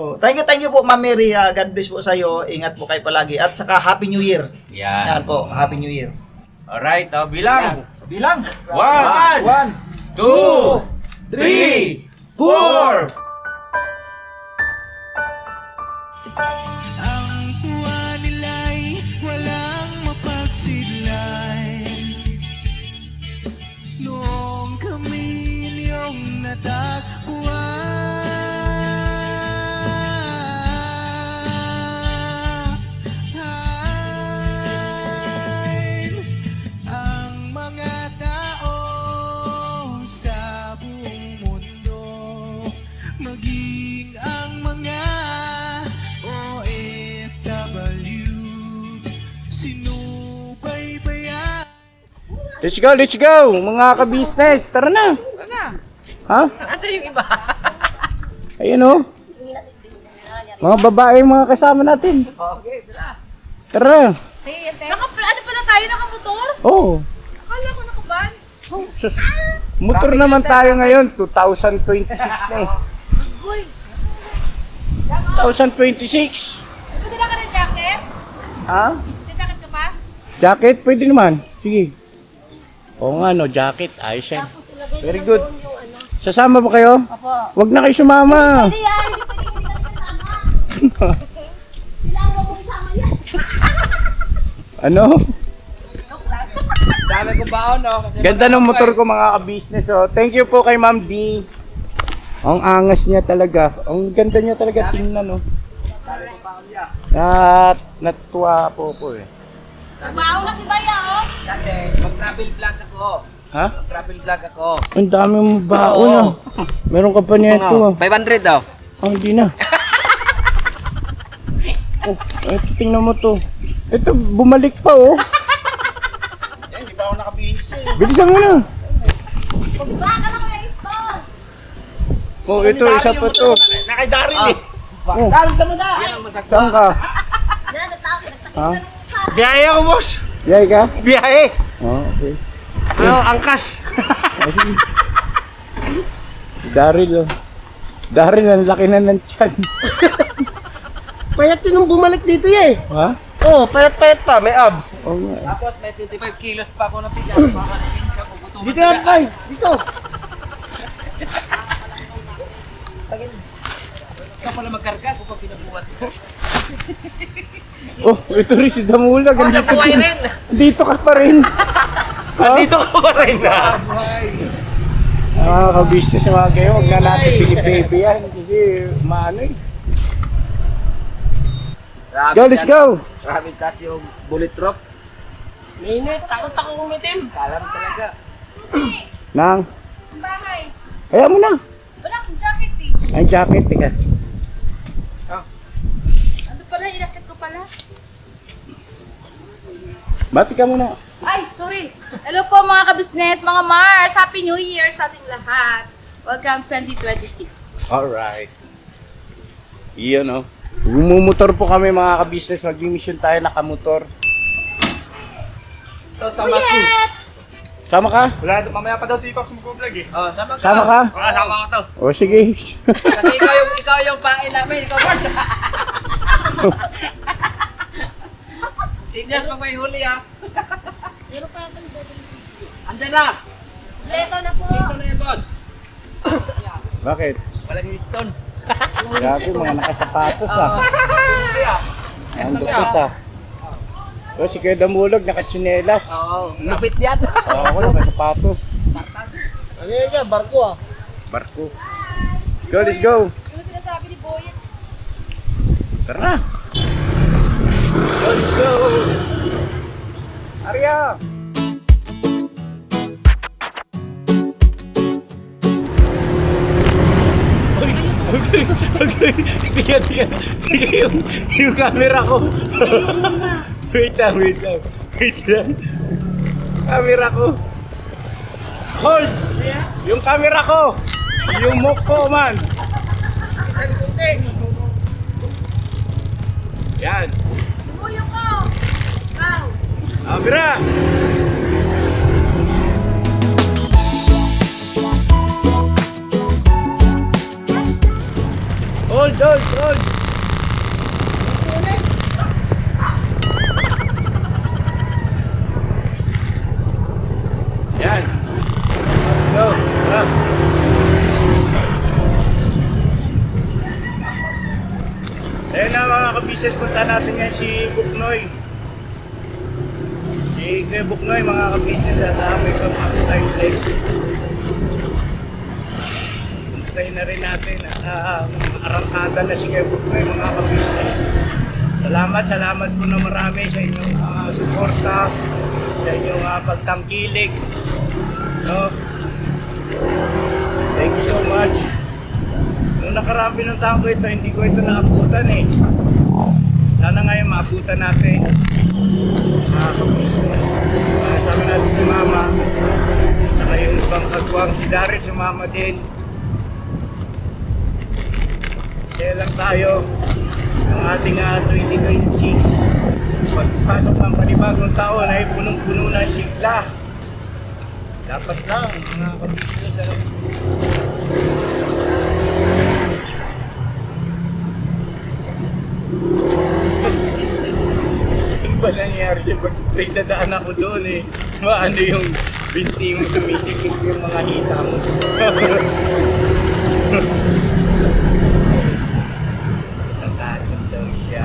Thank you po, Ma'am Mary. God bless po sa iyo. Ingat po kayo palagi. At saka Happy New Year. Yan po, Happy New Year. Alright, bilang. Bilang. 1, 2, 3, 4. Ang tuwa nila'y walang mapagsilay. Noong kami niyong natagpuan, ang mga tao sa buong mundo, maging ang mga OFW, sinubaybayan. Let's go, mga ka-business. Tara na. Ha? Asa yung iba? Ayun oh. Mga babae, mga kasama natin. Okay, tara. Tara. Sige, ano pala tayo, nakamotor? Oh. Akala ko nakaban. Sus. Motor naman tayo ngayon. 2026 na eh. Uy, 2026. pwede na ka ng jacket? Ha? May jacket ka pa? Jacket? Pwede naman. Sige. Oo nga no, jacket. Ayos yan. Very good. Sasama ba kayo? Opo. Huwag na kayo sumama. Hindi yan, hindi pwede kasama. Kailangan mo kong isama yan. Ano? Dami kong baon, no? Kasi Ganda ng motor ko mga ka-business. Oh. Thank you po kay Ma'am D. Ang angas niya talaga. Ang ganda niya talaga tingnan. Oh. At natuwa po ko eh. Nagmaaw na si Baya, oh. Kasi mag-travel vlog ako. Ha? Travel vlog ako. Ang dami mong baon Oo. ah. Meron ka pa nito ah. 500 daw. Oh, hindi na. Oh, ito tingnan mo to. Ito, bumalik pa oh. Hindi pa ako nakabihis eh. Bilisan mo na. Baka na ko yung spawn. Oh, ito, isa pa to. Nakaidarin eh. Oh, Yan ang masakit. saan ka? Yan, natapos. Ha? Biyahe ako, boss. Yay ka? Biyahe. Oh, okay. Ano, angkas. Oh, sige. Daryl oh. Daryl, ang laki na ng tiyan. Payat yun nung bumalik dito eh. Ha? Oh, payat-payat pa, may abs. Oo nga. Tapos may 25 kilos pa ako ng tigas. Baka naminsan ko gutuman Dito yan, Bay. Dito. Ikaw pala magkarga kung pa pinabuhat ko. Oh, ito rin si Damulag. Oh, nabuhay rin. Dito ka pa rin. Dito ka pa rin na. Ka-business mga kayo, huwag na natin pinibaby yan kasi maano eh. Go, let's go! Grabe tas yung bullet drop. Mainit, takot ako umitim. Kalam talaga. Nang, Ang bahay. kaya mo na. Wala akong jacket eh. Ang jacket, tika. Ano pala, inakit ko pala. Bati ka muna. Ay, sorry. Hello po mga ka-business, mga Mars. Happy New Year sa ating lahat. Welcome 2026. Alright. Iyon oh. Bumumotor po kami mga ka-business. Mag-mission tayo nakamotor. Sama ko. Sama ka? Wala, mamaya pa daw si Pops mag-vlog eh. Oh, sama ka. Sama ka? Wala, sama ko to. O sige. Kasi ikaw yung pain namin. Ikaw Bart. Seniors, pag may huli ha. Andyan na. Leso na po. Dito na yan, boss. Bakit? Walang stone. Grabe, mga nakasapatos ah. Ang dukot ah. O si Kuya Damulog, nakatsinelas. Oo, lupit yan. O ako lang, nakasapatos. Ano yan, barko ah. Barko. Go, let's go. Ano sinasabi ni Boyet? Tara na. Go, let's go. Arya. Okay. Tiga yung camera ko. Wait lang. Camera ko. Hold. Yung camera ko. Yung muk ko man. Yan. Sumuyo ko. Go. Camera. Hold. Ayun na mga ka-business, punta natin ngayon si Buknoy. Si Kuya Buknoy, mga ka-business, at may pamako tayong place. Kumustahin na rin natin at arangkada na si Kuya Buknoy, mga ka-business. Salamat po na marami sa inyong suporta, sa inyong pagtangkilik. No? Thank you so much. Nung nakaraan pinuntahan ko ito, hindi ko ito naabutan eh. Sana ngayon maabutan natin. Mga ka-business. Kasama natin si Mama. Saka yung ibang kagwang, si Darren sumama din. Kaya lang tayo. Ang ating 2026. Pagpasok ng panibagong taon ay punong-puno ng sigla. Dapat lang, mga ka-business. Ano ba nangyari sa pag-pray? Dadaan ako doon eh. Ano yung binti mo sumisikip yung mga hita mo. Natatin daw siya.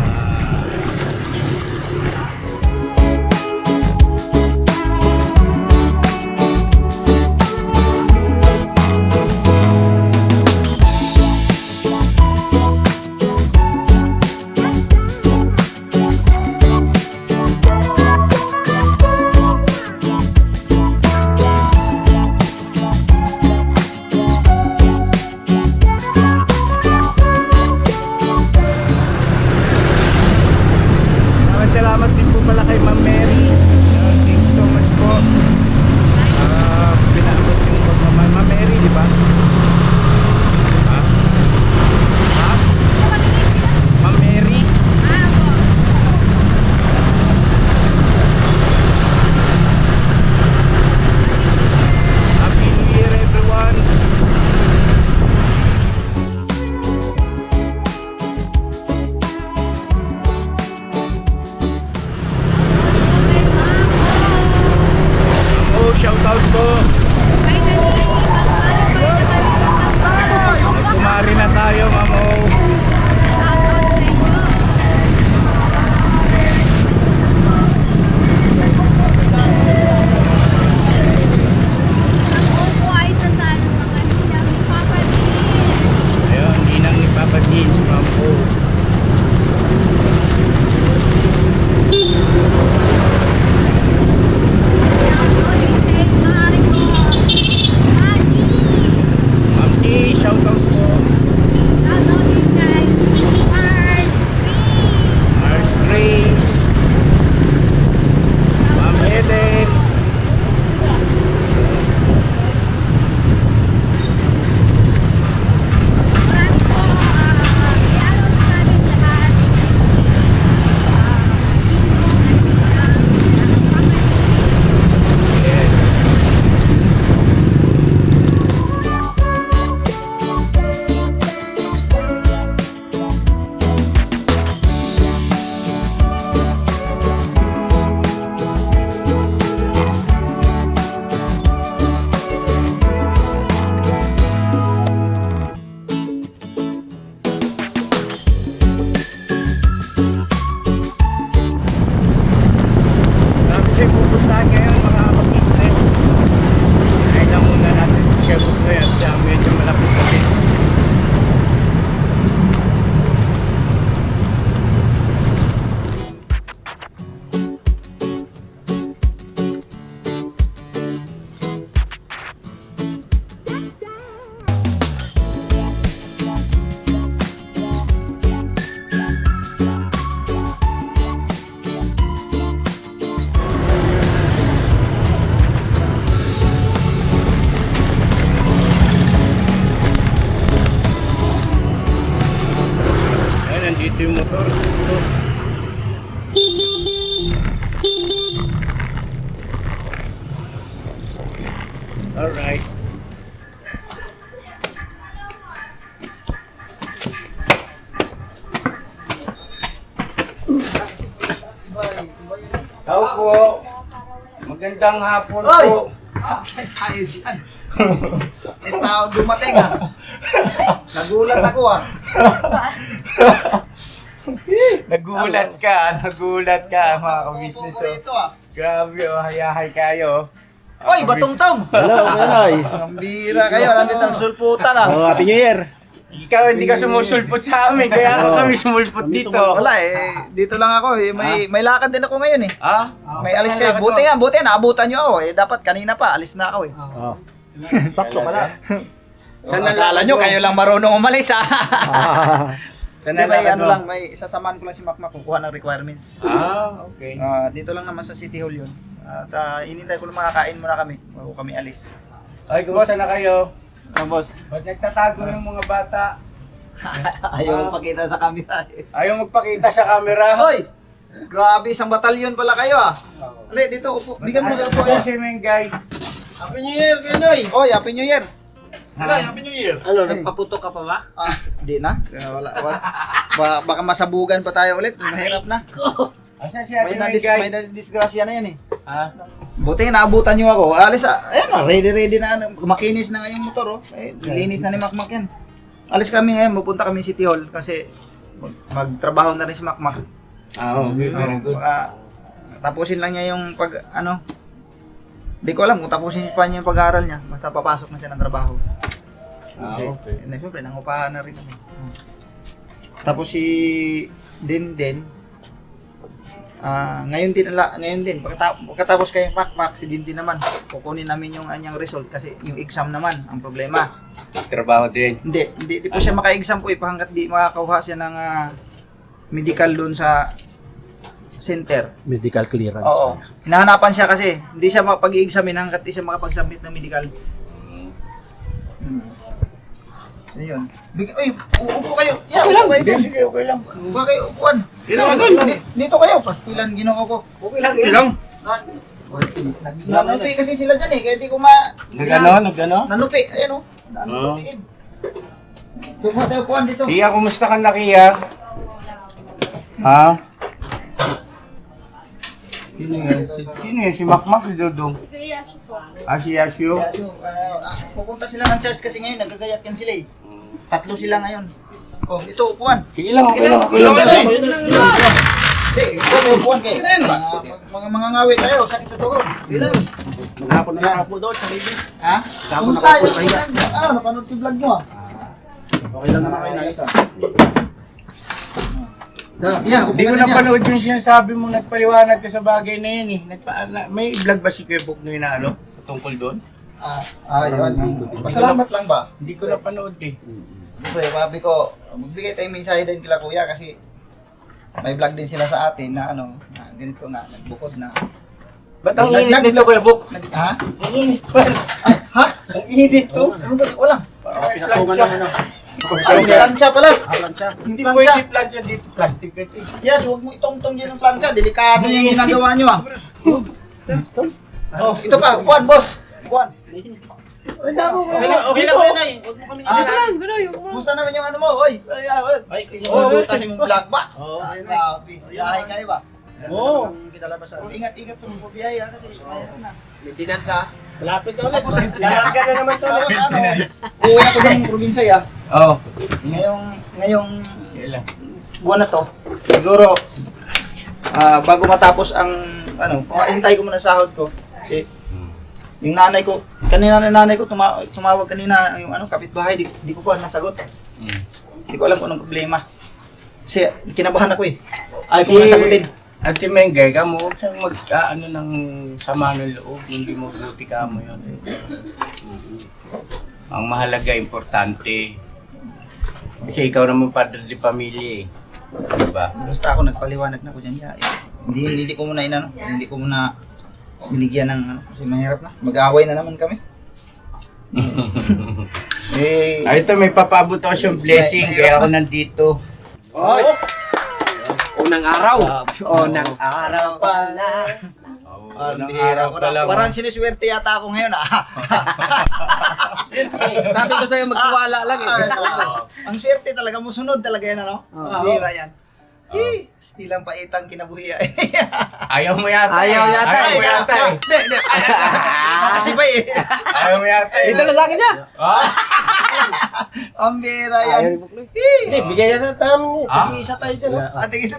Salamat din po pala kay Ma'am Mary. Thank you so much po. Pinaabot yung pagmamahal. Ma'am Mary, di ba? Ha? Ha? Ma'am Mary? Happy New Year, everyone. Shout out po. Kumari na tayo, Mamo. Ayun, ninang ni Papa Dean, si Mamo. Shout out po. Mars Grace. Ma'am Eden. Sabi pupuntahan ngayon mga kapag-business. Ngayon lang muna natin schedule ko yan. Kaya medyo malapit kasi. Nandito yung motor. Alright. Tao po. Magandang hapon Oy! po. Tayo dyan. May tao dumating ah. Nagulat ako ah. Nagulat ka mga ka-business. Upo rito ah. Grabe oh, hayahay kayo. Oy, Batong Tom! Hello, Manoy. Ang bira kayo, nandito ang sulputan ah. Oh, Happy New Year. Ikaw hindi ka sumusulpot sa amin, kaya kami sumulpot dito. Wala eh, dito lang ako eh. May lakad din ako ngayon eh. Ah? May alis kayo. Buti nga, naabutan nyo ako eh. Dapat kanina pa, alis na ako eh. Oh. Sakto pala. Saan nalala nyo, kayo lang marunong umalis ah. Saan Hindi, may nalakad ano mo? lang, may sasamahan ko lang si Makmak kukuha ng requirements. Ah, okay. Dito lang naman sa City Hall yun. At inintay ko lang makakain muna kami bago kami alis. Ay, kumusta na kayo? Ano boss? Ba't nagtatago yung mga bata? Ayaw magpakita sa camera eh. Ayaw magpakita sa camera. Hoy! Grabe, isang batalyon pala kayo ah. Ali, dito upo. Bigyan mo upo. Kasi si Mengay. Happy New Year, Manoy. Oy, Happy New Year! Happy New Year. Ano, nagpaputok ka pa ba? Hindi na. Wala. Baka masabugan pa tayo ulit. Mahirap na. Asa si Ate May Mengay? disgrasya na yan eh. Ha? Buti naabutan nyo ako. Alis ayun ready na. Makinis na nga yung motor oh. Linis na ni Makmak yan. Alis kami ngayon, pupunta kami City Hall kasi magtrabaho na rin si Makmak. Okay, very good. Tapusin lang niya yung Hindi ko alam kung tapusin pa niya yung pag-aaral niya. Basta papasok na siya ng trabaho. Okay. And siyempre, nangupahan na rin kami. Tapos si Din. Ngayon din, pagkatapos kay Makmak, si Din naman, kukunin namin yung anyang result kasi yung exam naman ang problema. Trabaho din. Hindi po siya maka-exam po hanggat di makakakuha siya ng medical doon sa center. Medical clearance. Oo. Hinahanapan siya kasi hindi siya makapag-i-examine hanggat di siya makapag-submit ng medical. So yun. Uy, upo kayo. Yeah, upo kayo dyan. Sige, okay lang. Upo kayo, upuan. Dito kayo, pastilan ginoo ko. Okay lang. Nanupi kasi sila dyan eh, kaya di ko Nagano? Nanupi, ayun o. Nanupiin. Kuha tayo upuan dito. Kia, kumusta ka na, Kia? Ha? Sino yan? Si Makmak, si Dodong? Kaya siya po. Si Yasio? Pupunta sila ng church kasi ngayon, nagkagayak yan sila eh. 3 sila ngayon. Oh, ito upuan. Sige lang, okay lang. Ito upuan kayo. Mga ngawit tayo, sakit sa tuhod. Maghapon na lang ako doon sa libre. Ha? Kumusta yun? Napanood ko vlog mo ah. Okay lang naman kayo na isa. Yeah, Hindi ko napanood yung sinasabi mo, nagpaliwanag ka sa bagay na yun eh. May vlog ba si Kuya Buknoy na tungkol doon? Yun. Pasalamat lang ba? Hindi ko napanood eh. Siyempre, sabi ko, magbigay tayong mensahe din kila kuya kasi may vlog din sila sa atin na na ganito nga, nagbukod na. Ba't ang init nito, Kuya Buk? Ha? Ang init pa. Ha? Ang init to. Ano ba? Wala. Satungan lang ano. Plancha pala. Plancha. Hindi Plancha. pwede plancha dito, plastic ito eh. Yes, huwag mo itong-tong dyan ng plancha. Delikado yung ginagawa nyo ah. Oh, ito pa. Buwan, boss. Buwan. Okay lang kayo na eh. Huwag mo kami Kumusta naman yung ano mo? Oy, butas yung vlog ba? Grabe. Biyahe kayo ba? Oo. Kinalabasan. Oh, ingat-ingat sa mga biyahe ha, kasi mayroon na. Maintenance ha. Malapit na ulit. Lalaki na naman to. Tapos uwi ako ng probinsya ya. Oo. Ngayong buwan na to, siguro bago matapos ang hintay ko muna sahod ko kasi yung nanay ko tumawag kanina yung kapitbahay, di ko pa nasagot. Hindi ko alam kung anong problema. Kasi kinabahan ako eh. Ayaw ko na sagutin. At si Mengay, kamo, huwag siyang ng sama ng loob, hindi mo buti ka mo yun. Ang mahalaga, importante. Kasi ikaw naman padre de pamilya eh. Diba? Basta ako nagpaliwanag na ko dyan. Hindi ko muna hindi ko muna binigyan ng kasi mahirap na. Mag-aaway na naman kami. Ito, may papaabot ako siyang blessing, kaya ako nandito. Unang araw. Unang araw pala. Parang siniswerte yata ako ngayon ah. Sabi ko sa'yo, magtiwala lang eh. Ang swerte talaga mo, sunod talaga yan ano? Bira yan. Stilang paitang kinabuhian. Ayaw mo yata. Ayaw yata eh. Ayaw mo yata eh. Hindi. Kasi pa eh. Ayaw mo yata eh. Dito na sa akin niya. Ang bira yan. Hindi, bigay niya sa tamin. Ah? Isa tayo dyan. oh. Ate, kita.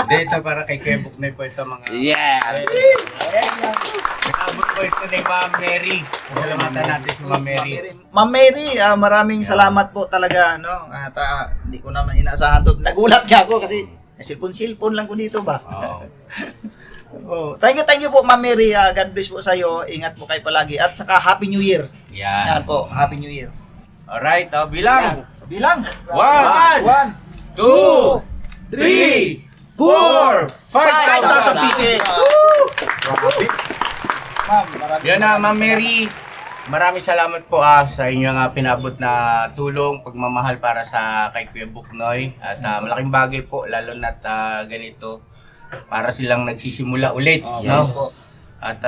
Dito para kay Kuya Buknoy po ito mga... Yeah! Nakabot po ito ni Ma'am Mary. Salamatan natin si Ma'am Mary. Ma'am Mary, maraming salamat po talaga, no? At hindi ko naman inaasahan to. Nagulat nga ako kasi cellphone lang ko dito ba? Oo. Oh, thank you po Ma'am Mary. God bless po sa iyo. Ingat po kayo palagi at saka Happy New Year. Yan Yan. po, Happy New Year. Alright, bilang. Bilang. 1, 2, 3, 4, 5,000 pieces. Ma'am, maraming Yan na, Ma'am Mary. Maraming salamat po sa inyong pinabot na tulong, pagmamahal para sa kay Kuya Buknoy. At malaking bagay po, lalo na't ganito, para silang nagsisimula ulit. No? Yes. At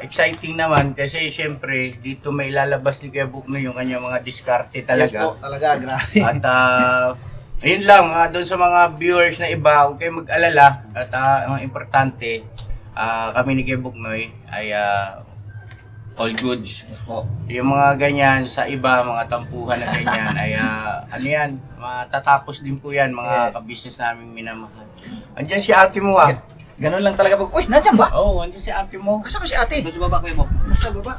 exciting naman kasi syempre dito may lalabas ni Kuya Buknoy yung kanyang mga diskarte Yes talaga. po, talaga, grabe. At ayun lang, doon sa mga viewers na iba, huwag kayong mag-alala. At ang importante, kami ni Kuya Buknoy ay all goods. Yes po. Yung mga ganyan sa iba, mga tampuhan na ganyan, ay ano yan, matatapos din po yan, mga Yes. kabisnes namin minamahal. Andiyan si ate mo Ganun lang talaga pag, uy, nandiyan ba? Oo, andiyan si ate mo. Kasama si ate. Doon sa baba kayo mo. Nasa baba.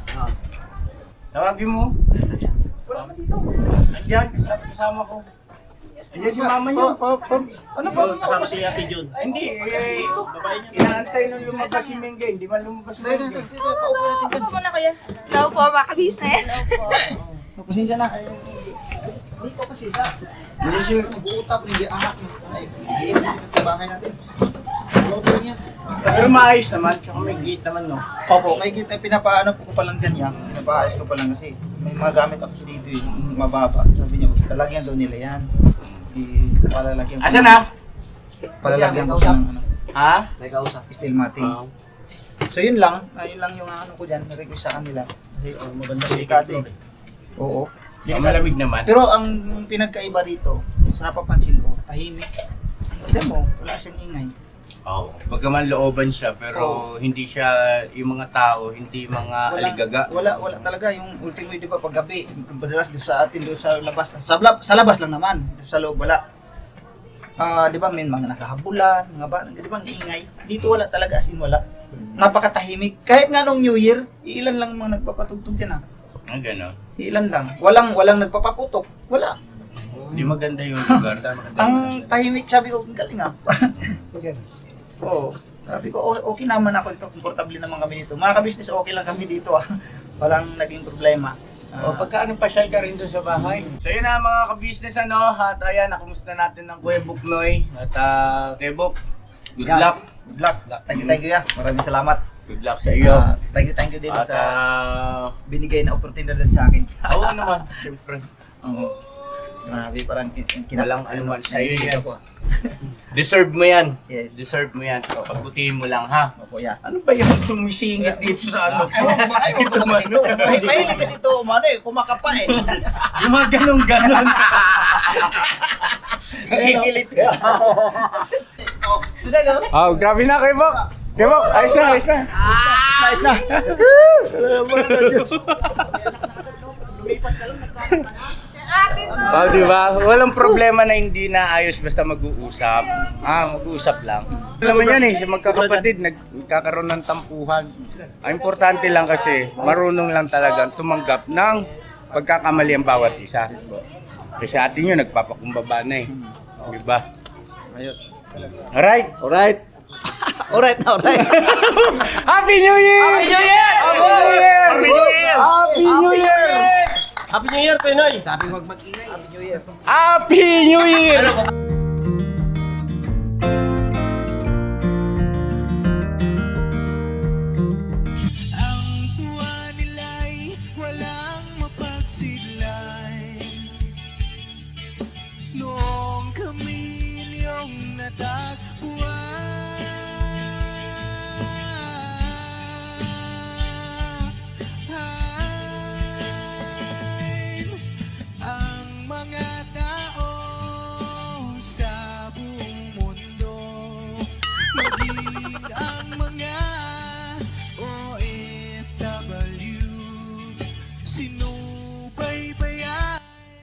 Tawagin mo. Wala ka dito. Andiyan, kasama ko. Andiyan si mama niyo. Ano ba? Kasama si Ate Jun. Hindi, inaantay nung lumabas si Mengge. Hindi man lumabas si Dito, Mengge. dito, paupo natin dyan. Ano muna kuya? Hello po mga ka-business. Pasensya na. Hindi ko kasi siya. Hindi siya. Mag-uutap, hindi ahak. Hindi ito bahay natin. Okay lang yan. Pero maayos naman, tsaka may gate naman, no? Opo, may kita pinapaano po ko pa lang dyan yan. Pinapaayos ko pa lang kasi may mga gamit ako sa dito yung mababa. Sabi niya, lalagyan daw nila yan. Palalagyan ko. Asan na? Palalagyan ko siya ng ano, Ha? May kausap. steel matting. So yun lang yung ano ko dyan, na-request sa kanila. Kasi maganda delikado eh. Oo. Malamig naman. Pero ang pinagkaiba rito, sa napapansin ko, tahimik. Tignan mo, wala siyang ingay. Oo. Pagkaman looban siya, pero hindi siya yung mga tao, hindi mga aligaga. Wala talaga yung ultimo di ba pag gabi, madalas dito sa atin doon sa labas. Sa labas lang naman, dito sa loob wala. Di ba may mga nakahabulan, mga ba, di ba ang ingay. Dito wala talaga as in wala. Napakatahimik. Kahit nga nung New Year, ilan lang mga nagpapatugtog yan Ang gano'n. Ilan lang. Walang nagpapaputok. Wala. Hindi maganda yung lugar. Ang tahimik, sabi ko, ang galing Oo. Sabi ko, okay naman ako ito. Komportable naman kami dito. Mga ka-business, okay lang kami dito Walang naging problema. O pagka pasyal ka rin doon sa bahay. So yun na mga ka-business at ayan, nakumusta natin ng Kuya Buknoy. At Kuya Buk, good Yeah. luck. Good luck. Thank you ya. Maraming salamat. Good luck sa iyo. Thank you din At sa binigay na opportunity sa akin. oo naman, siyempre. Oo. Grabe, parang Walang anuman sa iyo yan. Deserve mo yan. Yes. Deserve mo yan. So, pagbutihin mo lang ha. Opo, ya. Ano ba yung sumisingit dito sa ano? Ayaw ko kasi ito. Mahilig kasi ito, kumakapa eh. Yung mga ganun-ganon. Nakikilit ka. Oh, grabe na kayo, Bok. Kayo, Bok, ayos na. Nice na. Salamat na Diyos. Akin to. Oh, di ba? Walang problema na hindi na ayos basta mag-uusap. Mag-uusap lang. Alam mo yan sa magkakapatid, nagkakaroon ng tampuhan. Ang importante lang kasi, marunong lang talaga tumanggap ng pagkakamali ang bawat isa. Kasi atin yun, nagpapakumbaba na Di ba? Ayos. Alright. Alright. Alright. Happy New Year! Happy New Year! Happy New Year! Happy New Year! Happy New Year, Pinoy! Sabi huwag mag-ingay. Happy New Year. Happy New Year! Ang tuwa nila'y walang mapagsilay. Noong kami niyong natagpuan. Ang mga tao sa buong mundo, maging ang mga OFW, sino